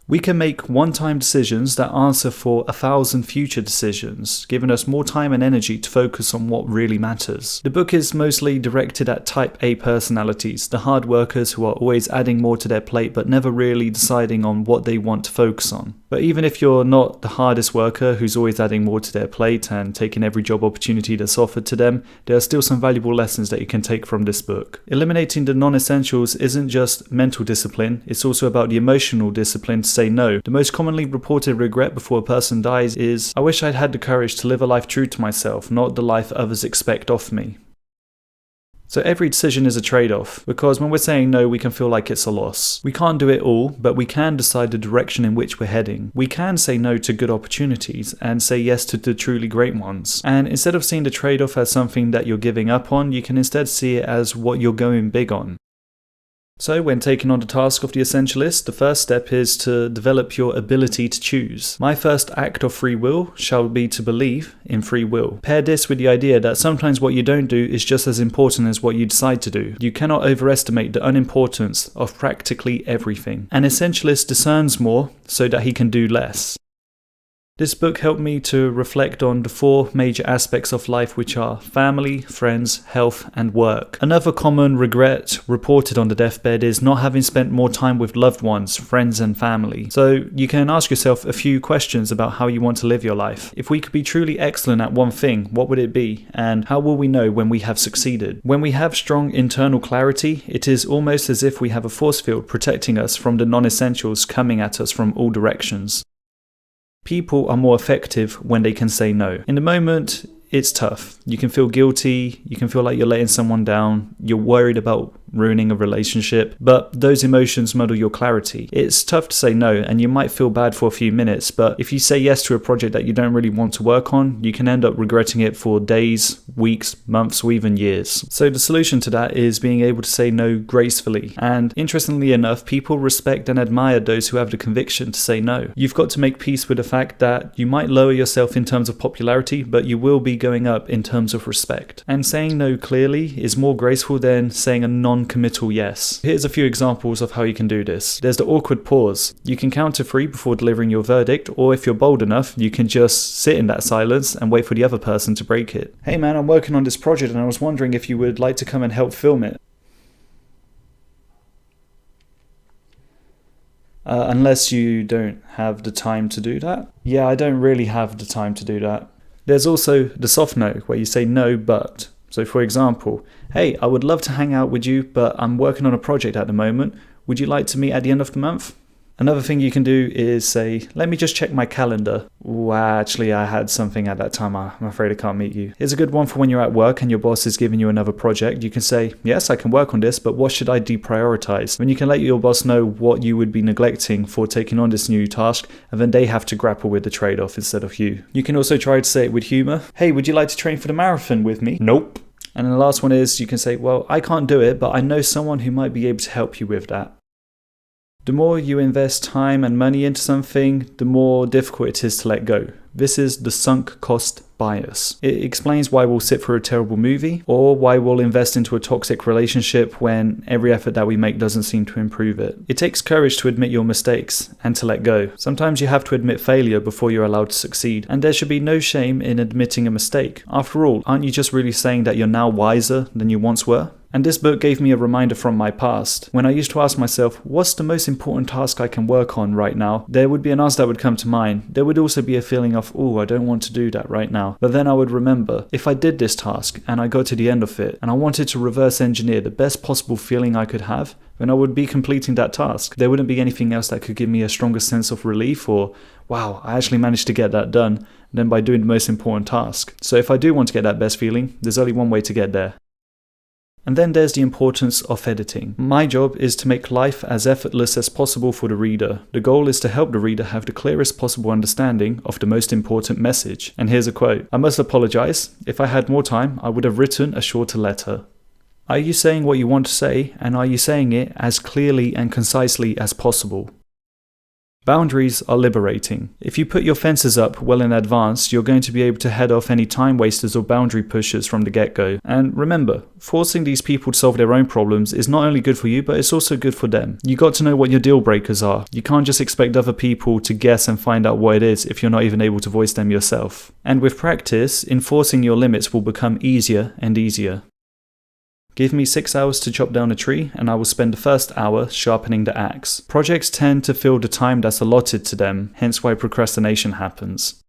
We can make one-time decisions that answer for 1,000 future decisions, giving us more time and energy to focus on what really matters. The book is mostly directed at type A personalities, the hard workers who are always adding more to their plate but never really deciding on what they want to focus on. But even if you're not the hardest worker who's always adding more to their plate and taking every job opportunity that's offered to them, there are still some valuable lessons that you can take from this book. Eliminating the non-essentials isn't just mental discipline, it's also about the emotional discipline to say no. The most commonly reported regret before a person dies is, I wish I'd had the courage to live a life true to myself, not the life others expect of me. So every decision is a trade-off, because when we're saying no, we can feel like it's a loss. We can't do it all, but we can decide the direction in which we're heading. We can say no to good opportunities and say yes to the truly great ones. And instead of seeing the trade-off as something that you're giving up on, you can instead see it as what you're going big on. So when taking on the task of the Essentialist, the first step is to develop your ability to choose. My first act of free will shall be to believe in free will. Pair this with the idea that sometimes what you don't do is just as important as what you decide to do. You cannot overestimate the unimportance of practically everything. An Essentialist discerns more so that he can do less. This book helped me to reflect on the 4 major aspects of life, which are family, friends, health, and work. Another common regret reported on the deathbed is not having spent more time with loved ones, friends, and family. So you can ask yourself a few questions about how you want to live your life. If we could be truly excellent at one thing, what would it be? And how will we know when we have succeeded? When we have strong internal clarity, it is almost as if we have a force field protecting us from the non-essentials coming at us from all directions. People are more effective when they can say no. In the moment, it's tough. You can feel guilty, you can feel like you're letting someone down, you're worried about ruining a relationship, but those emotions muddle your clarity. It's tough to say no, and you might feel bad for a few minutes, but if you say yes to a project that you don't really want to work on, you can end up regretting it for days, weeks, months, or even years. So the solution to that is being able to say no gracefully. And interestingly enough, people respect and admire those who have the conviction to say no. You've got to make peace with the fact that you might lower yourself in terms of popularity, but you will be going up in terms of respect. And saying no clearly is more graceful than saying a non-committal yes. Here's a few examples of how you can do this. There's the awkward pause. You can count to 3 before delivering your verdict, or if you're bold enough, you can just sit in that silence and wait for the other person to break it. Hey man, I'm working on this project and I was wondering if you would like to come and help film it. Unless you don't have the time to do that. Yeah, I don't really have the time to do that. There's also the soft no, where you say no, but. So for example, hey, I would love to hang out with you, but I'm working on a project at the moment. Would you like to meet at the end of the month? Another thing you can do is say, let me just check my calendar. Ooh, actually, I had something at that time. I'm afraid I can't meet you. Here's a good one for when you're at work and your boss is giving you another project. You can say, yes, I can work on this, but what should I deprioritize? When you can let your boss know what you would be neglecting for taking on this new task, and then they have to grapple with the trade-off instead of you. You can also try to say it with humor. Hey, would you like to train for the marathon with me? Nope. And then the last one is you can say, well, I can't do it, but I know someone who might be able to help you with that. The more you invest time and money into something, the more difficult it is to let go. This is the sunk cost bias. It explains why we'll sit for a terrible movie, or why we'll invest into a toxic relationship when every effort that we make doesn't seem to improve it. It takes courage to admit your mistakes and to let go. Sometimes you have to admit failure before you're allowed to succeed, and there should be no shame in admitting a mistake. After all, aren't you just really saying that you're now wiser than you once were? And this book gave me a reminder from my past. When I used to ask myself, what's the most important task I can work on right now? There would be an answer that would come to mind. There would also be a feeling of, oh, I don't want to do that right now. But then I would remember, if I did this task and I got to the end of it and I wanted to reverse engineer the best possible feeling I could have, then I would be completing that task. There wouldn't be anything else that could give me a stronger sense of relief or, wow, I actually managed to get that done, than by doing the most important task. So if I do want to get that best feeling, there's only one way to get there. And then there's the importance of editing. My job is to make life as effortless as possible for the reader. The goal is to help the reader have the clearest possible understanding of the most important message. And here's a quote. I must apologize. If I had more time, I would have written a shorter letter. Are you saying what you want to say, and are you saying it as clearly and concisely as possible? Boundaries are liberating. If you put your fences up well in advance, you're going to be able to head off any time wasters or boundary pushers from the get-go. And remember, forcing these people to solve their own problems is not only good for you, but it's also good for them. You got to know what your deal breakers are. You can't just expect other people to guess and find out what it is if you're not even able to voice them yourself. And with practice, enforcing your limits will become easier and easier. Give me 6 hours to chop down a tree and I will spend the first hour sharpening the axe. Projects tend to fill the time that's allotted to them, hence why procrastination happens.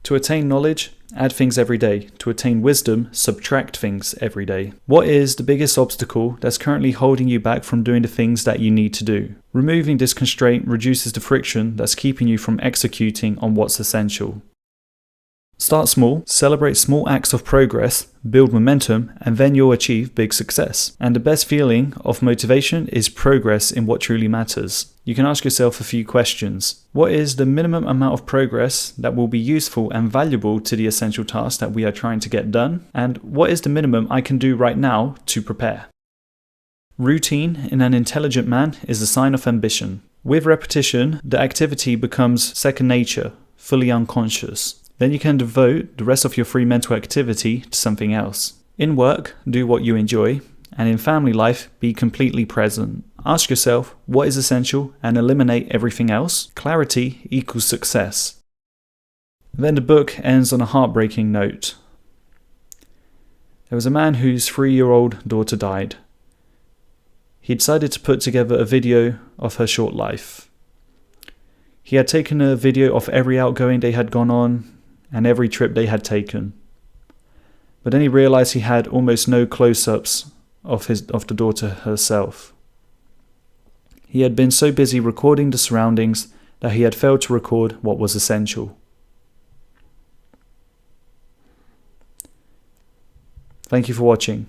To attain knowledge, add things every day. To attain wisdom, subtract things every day. What is the biggest obstacle that's currently holding you back from doing the things that you need to do? Removing this constraint reduces the friction that's keeping you from executing on what's essential. Start small, celebrate small acts of progress, build momentum, and then you'll achieve big success. And the best feeling of motivation is progress in what truly matters. You can ask yourself a few questions. What is the minimum amount of progress that will be useful and valuable to the essential task that we are trying to get done? And what is the minimum I can do right now to prepare? Routine in an intelligent man is a sign of ambition. With repetition, the activity becomes second nature, fully unconscious. Then you can devote the rest of your free mental activity to something else. In work, do what you enjoy, and in family life, be completely present. Ask yourself what is essential and eliminate everything else. Clarity equals success. Then the book ends on a heartbreaking note. There was a man whose 3-year-old daughter died. He decided to put together a video of her short life. He had taken a video of every outgoing they had gone on, and every trip they had taken. But then he realized he had almost no close-ups of the daughter herself. He had been so busy recording the surroundings that he had failed to record what was essential. Thank you for watching.